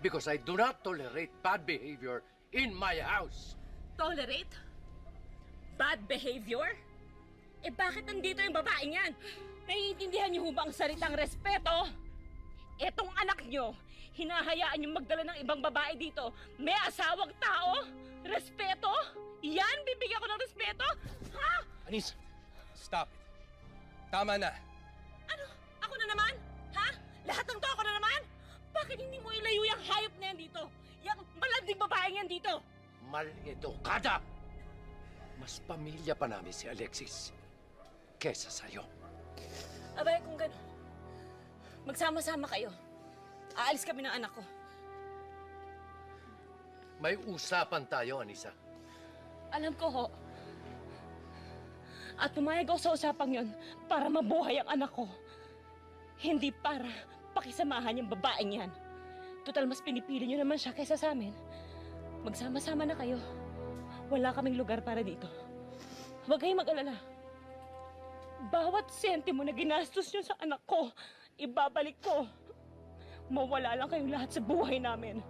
Because I do not tolerate bad behavior in my house. Tolerate? Bad behavior? Eh bakit nandito yung babaeng yan? Naiintindihan niyo ba ang salitang respeto? Etong anak niyo, hinahayaan niyong magdala ng ibang babae dito. May asawang tao? Respeto? Yan, bibigyan ko ng respeto? Ha? Anis, stop it. Tama na. Ano? Ako na naman? Ha? Lahat ng to ako na naman? Bakit hindi mo ilayo yung hayop na yan dito? Yung malanding babaeng yan dito? Mal-edukada! Mas pamilya pa namin si Alexis kesa sa'yo. Abay, kung gano'n, magsama-sama kayo. Aalis kami ng anak ko. May usapan tayo, Anisa. Alam ko, ho. At pumayag ako sa usapang yon para mabuhay ang anak ko. Hindi para pakisamahan yung babaeng yan. Total, mas pinipili nyo naman siya kaysa sa amin. Magsama-sama na kayo. Wala kaming lugar para dito. Huwag kayong mag-alala. Bawat sentimo na ginastos nyo sa anak ko, ibabalik ko. Mawala lang kayong lahat sa buhay namin.